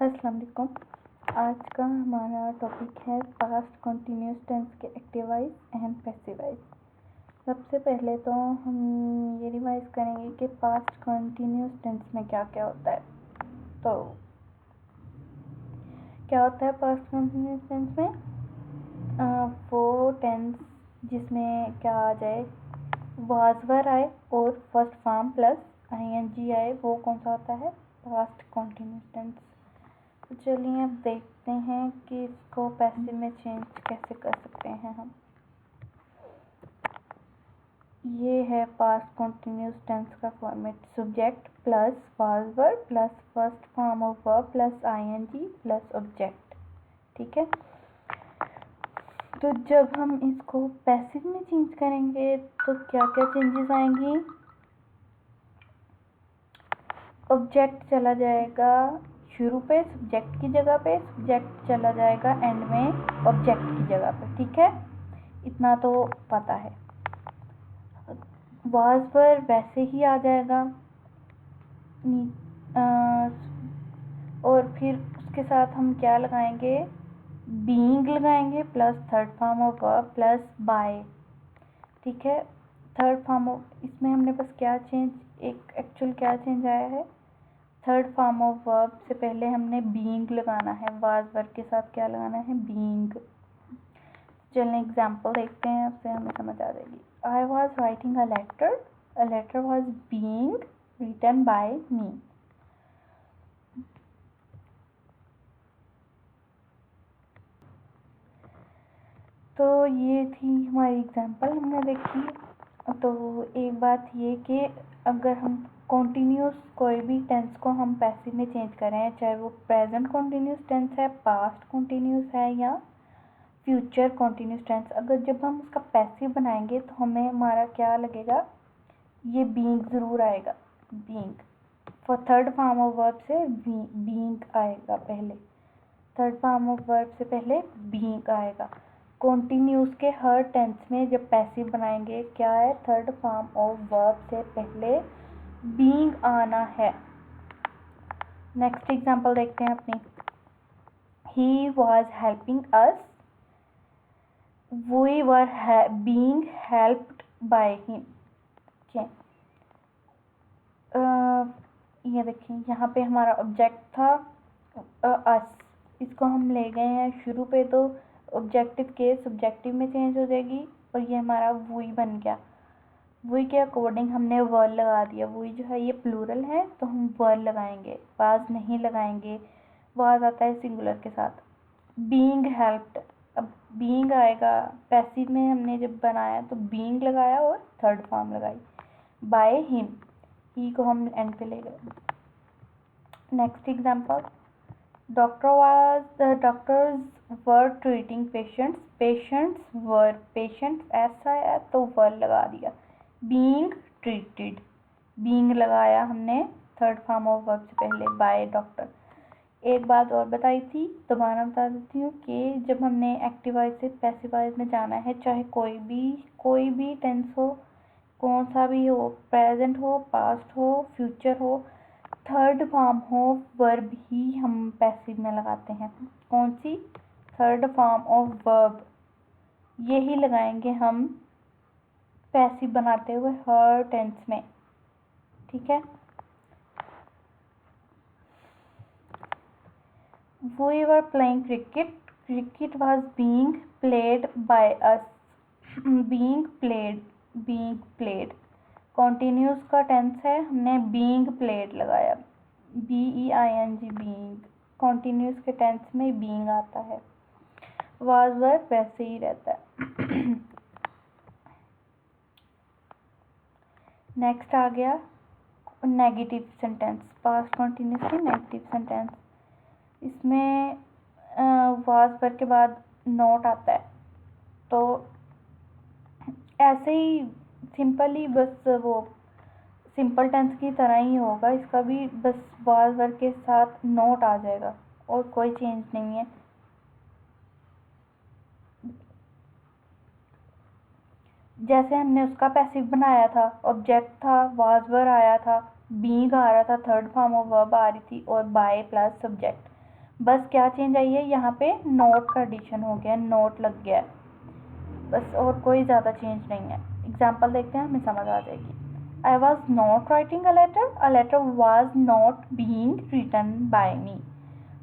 अस्सलाम वालेकुम। आज का हमारा टॉपिक है पास्ट कंटिन्यूस टेंस के active voice and passive voice. सबसे पहले तो हम ये रिवाइज करेंगे कि पास्ट कंटिन्यूस टेंस में क्या क्या होता है। तो क्या होता है पास्ट कंटिन्यूस टेंस में? वो टेंस जिसमें क्या आ जाए, वाज वर आए और फर्स्ट फॉर्म प्लस आईएनजी आए, वो कौन सा होता है? Past continuous tense. तो चलिए अब देखते हैं कि इसको पैसिव में चेंज कैसे कर सकते हैं हम। ये है पास्ट कंटिन्यूस टेंस का format. Subject plus was were plus first form of verb plus ING plus object. ठीक है। तो जब हम इसको पैसिव में चेंज करेंगे तो क्या क्या चेंजेस आएंगी? ऑब्जेक्ट चला जाएगा शुरू पे सब्जेक्ट की जगह पे, सब्जेक्ट चला जाएगा एंड में ऑब्जेक्ट की जगह पे। ठीक है, इतना तो पता है। वाज पर वैसे ही आ जाएगा और फिर उसके साथ हम क्या लगाएंगे? बीइंग लगाएंगे plus third form of verb plus by. ठीक है, थर्ड फॉर्म ऑफ, इसमें हमने बस क्या चेंज, एक एक्चुअल क्या चेंज आया है, थर्ड फॉर्म ऑफ वर्ब से पहले हमने बीइंग लगाना है, वाज वर्ब के साथ क्या लगाना है? बीइंग। चलिए एग्जाम्पल देखते हैं, उससे हमें समझ आ जाएगी। I was writing a letter was being written by me. तो ये थी हमारी एग्जाम्पल हमने देखी। तो एक बात ये कि अगर हम कॉन्टीन्यूस कोई भी टेंस को हम पैसिव में चेंज करें, चाहे वो प्रेजेंट कॉन्टीन्यूस टेंस है, पास्ट कॉन्टीन्यूस है या फ्यूचर कॉन्टीन्यूस टेंस, अगर जब हम उसका पैसिव बनाएंगे तो हमें हमारा क्या लगेगा? ये बीइंग ज़रूर आएगा। Being for third form of verb से बीइंग आएगा पहले, थर्ड फॉर्म ऑफ वर्ब से पहले बीइंग आएगा। कॉन्टीन्यूस के हर टेंस में जब पैसिव बनाएंगे क्या है? थर्ड फॉर्म ऑफ वर्ब से पहले बीइंग आना है। नेक्स्ट एग्जांपल देखते हैं अपनी। He was helping us, we were being helped by him. ये देखिए यहाँ पे हमारा ऑब्जेक्ट था अस, इसको हम ले गए हैं शुरू पे, तो ऑब्जेक्टिव केस सब्जेक्टिव में चेंज हो जाएगी और ये हमारा वही बन गया। वही के अकॉर्डिंग हमने वर लगा दिया। वही जो है ये प्लूरल है तो हम वर लगाएंगे, वाज नहीं लगाएंगे। वाज आता है सिंगुलर के साथ। बीइंग हेल्प्ड, अब बीइंग आएगा पैसिव में, हमने जब बनाया तो बीइंग लगाया और थर्ड फॉर्म लगाई। बाय हिम, ही को हम एंड पे ले गए। Next example, doctors were treating patients, patients ऐसा है तो वर लगा दिया। बीइंग ट्रीटेड, बीइंग लगाया हमने थर्ड फॉर्म ऑफ वर्ब से पहले, बाय डॉक्टर। एक बात और बताई थी, दोबारा बता देती हूँ कि जब हमने एक्टिव वॉइस से पैसिव वॉइस में जाना है, चाहे कोई भी टेंस हो, कौन सा भी हो, प्रेजेंट हो, पास्ट हो, फ्यूचर हो, थर्ड फॉर्म हो वर्ब ही हम पैसिव में लगाते हैं। कौन सी? थर्ड फॉर्म ऑफ वर्ब, यही लगाएंगे हम पैसिव बनाते हुए हर टेंस में। ठीक है। We were playing cricket. Cricket was being played by us. being played continuous का टेंस है, हमने बीइंग प्लेड लगाया, BEING बीइंग। कॉन्टीन्यूस के टेंस में बीइंग आता है, वाज वर वैसे ही रहता है। नेक्स्ट आ गया नेगेटिव सेंटेंस, पास्ट कॉन्टीन्यूस की नेगेटिव सेंटेंस। इसमें वाज वर के बाद नॉट आता है, तो ऐसे ही सिंपली बस वो सिंपल टेंस की तरह ही होगा, इसका भी बस वाज वर के साथ नॉट आ जाएगा और कोई चेंज नहीं है। जैसे हमने उसका पैसिव बनाया था, ऑब्जेक्ट था, वाज वर आया था, बीइंग आ रहा था, थर्ड फॉर्म ऑफ वर्ब आ रही थी और बाय प्लस सब्जेक्ट। बस क्या चेंज आई है, यहाँ पे नोट का एडिशन हो गया, नोट लग गया है बस, और कोई ज़्यादा चेंज नहीं है। एग्जाम्पल देखते हैं, हमें समझ आ जाएगी। I was not writing a letter was not being written by me,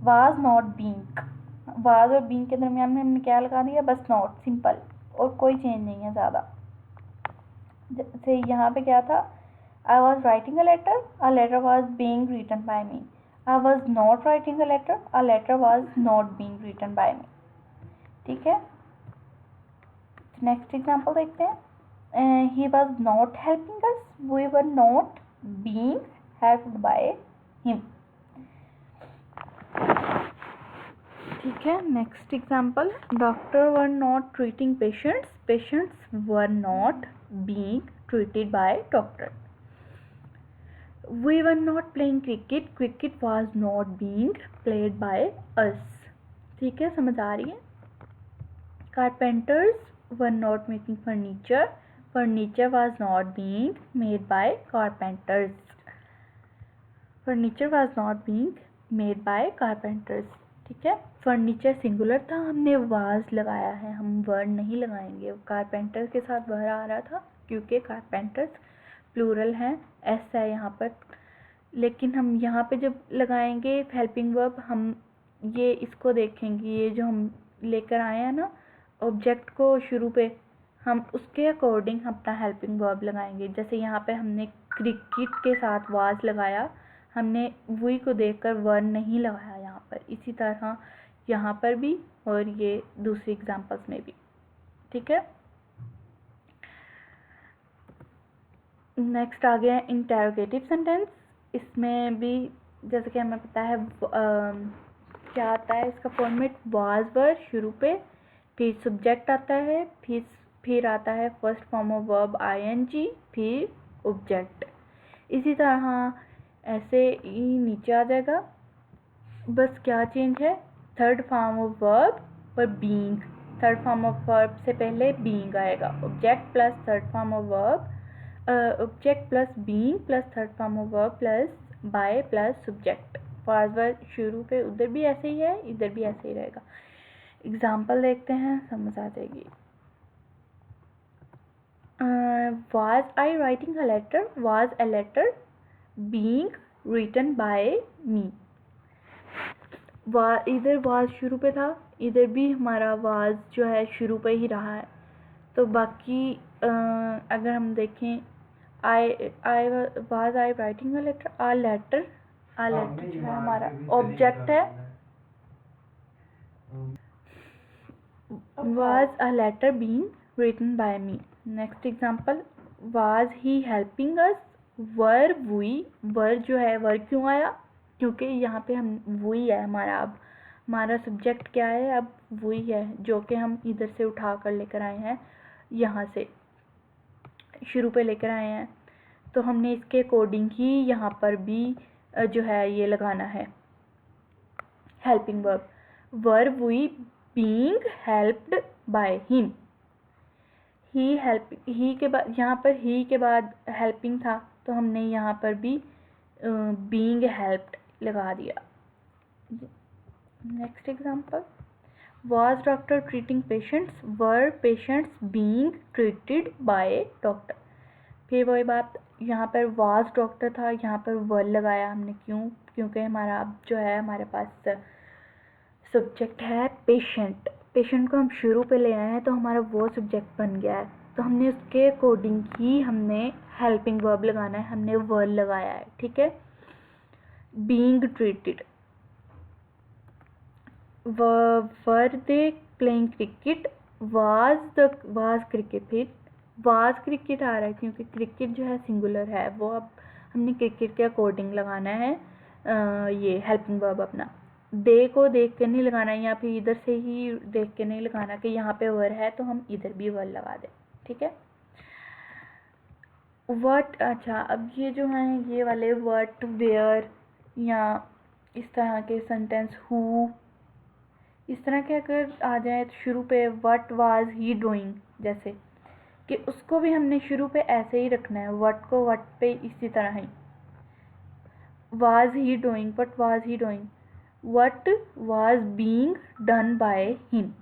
was not being, was और being के दरमियान में हमने क्या लगा दिया, बस not, सिंपल, और कोई चेंज नहीं है ज़्यादा। जैसे यहाँ पे क्या था, I was writing a letter was being written by me. I was not writing a letter was not being written by me. ठीक है, नेक्स्ट एग्जाम्पल देखते हैं। He was not helping us, we were not being helped by him. ठीक है, next example, doctor were not treating patients, patients were not being treated by doctor. We were not playing cricket, cricket was not being played by us. ठीक है, समझ आ रही है। Carpenters were not making furniture, furniture was not being made by carpenters, furniture was not being made by carpenters. ठीक है, furniture singular था, हमने वाज लगाया है, हम वर्ड नहीं लगाएंगे। कारपेंटर के साथ वर्ड आ रहा था क्योंकि कारपेंटर्स प्लूरल हैं, एस है यहाँ पर, लेकिन हम यहाँ पे जब लगाएंगे हेल्पिंग वर्ब, हम ये इसको देखेंगे, ये जो हम लेकर आए हैं ना ऑब्जेक्ट को शुरू पे, हम उसके अकॉर्डिंग अपना हेल्पिंग वर्ब लगाएंगे। जैसे यहाँ पे हमने क्रिकेट के साथ वाज लगाया, हमने वी को देखकर वर्ड नहीं लगाया यहाँ पर, इसी तरह यहाँ पर भी और ये दूसरी एग्जांपल्स में भी। ठीक है, नेक्स्ट आ गया इंटेरोगेटिव सेंटेंस। इसमें भी जैसे कि हमें पता है क्या आता है इसका फॉर्मेट, वाज वर्ड शुरू पे, फिर सब्जेक्ट आता है, फिर आता है first form of verb ING, फिर ऑब्जेक्ट। इसी तरह ऐसे ही नीचे आ जाएगा, बस क्या चेंज है, थर्ड फॉर्म ऑफ वर्ब पर being, third form of verb से पहले बीइंग आएगा, object plus third form of verb, object plus being plus third form of verb plus by plus subject. Was word शुरू पे उधर भी ऐसे ही है, इधर भी ऐसे ही रहेगा। एग्जाम्पल देखते हैं, समझ आ जाएगी। Was I writing a letter? Was a letter being written by me? इधर was शुरू पे था, इधर भी हमारा was जो है शुरू पे ही रहा है। तो बाकी अगर हम देखें, was I writing a letter? A letter जो है हमारा ऑब्जेक्ट है। Was a letter being written by me? Next example, was he helping us? were we, were जो है वर क्यों आया, क्योंकि यहाँ पे हम वही है हमारा, अब हमारा सब्जेक्ट क्या है, अब वही है जो कि हम इधर से उठा कर लेकर आए हैं, यहाँ से शुरू पे लेकर आए हैं, तो हमने इसके अकॉर्डिंग ही यहाँ पर भी जो है ये लगाना है helping verb. Were we being helped by him, he के बाद, यहाँ पर ही के बाद हेल्पिंग था तो हमने यहाँ पर भी बीइंग हेल्प्ड लगा दिया। Next example, was doctor treating patients, were patients being treated by doctor. फिर वही बात, यहाँ पर was डॉक्टर था, यहाँ पर वर लगाया हमने, क्यों, क्योंकि हमारा जो है हमारे पास सब्जेक्ट है पेशेंट, पेशेंट को हम शुरू पे ले आए हैं तो हमारा वो सब्जेक्ट बन गया है, तो हमने उसके अकॉर्डिंग ही हमने हेल्पिंग वर्ब लगाना है, हमने वर्ब लगाया है। ठीक है, being treated, were they playing cricket, was cricket, फिर वाज क्रिकेट आ रहा है क्योंकि क्रिकेट जो है सिंगुलर है, वो अब हमने क्रिकेट के अकॉर्डिंग लगाना है ये हेल्पिंग वर्ब अपना। दे को देख कर नहीं लगाना है, या फिर इधर से ही देख के नहीं लगाना कि यहाँ पे वर है तो हम इधर भी वर लगा दें। ठीक है, वट, अच्छा अब ये जो हैं ये वाले वट, वेयर या इस तरह के सेंटेंस, हु, इस तरह के अगर आ जाए तो शुरू पे वट वाज ही डूइंग, जैसे कि उसको भी हमने शुरू पे ऐसे ही रखना है, वट को वट पे इसी तरह ही, was he doing, what was he doing, what was being done by him,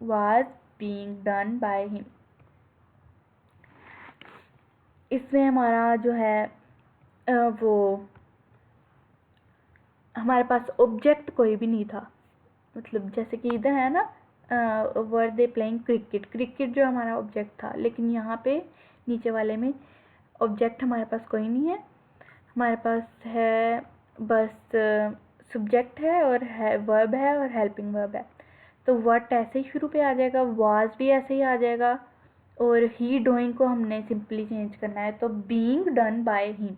was being done by him। इसमें हमारा जो है वो हमारे पास ऑब्जेक्ट कोई भी नहीं था, मतलब जैसे कि इधर है ना वर दे प्लेइंग क्रिकेट, क्रिकेट जो हमारा ऑब्जेक्ट था, लेकिन यहाँ पे नीचे वाले में ऑब्जेक्ट हमारे पास कोई नहीं है, हमारे पास है बस सब्जेक्ट है और है वर्ब है और हेल्पिंग वर्ब है। तो व्हाट ऐसे ही शुरू पे आ जाएगा, वाज भी ऐसे ही आ जाएगा, और ही डूइंग को हमने सिंपली चेंज करना है, तो being done by him,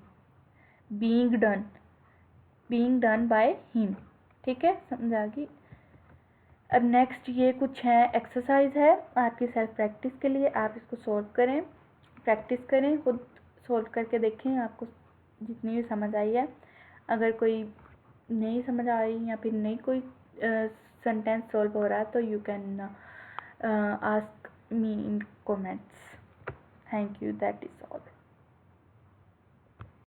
being done by him. ठीक है, समझ आ गई। अब नेक्स्ट ये कुछ है एक्सरसाइज है आपकी सेल्फ प्रैक्टिस के लिए, आप इसको सोल्व करें, प्रैक्टिस करें, खुद सोल्व करके देखें आपको जितनी भी समझ आई है। अगर कोई नहीं समझ आ रही या फिर नहीं कोई सेंटेंस सॉल्व हो रहा तो you can ask me in comments. Thank you, that is all.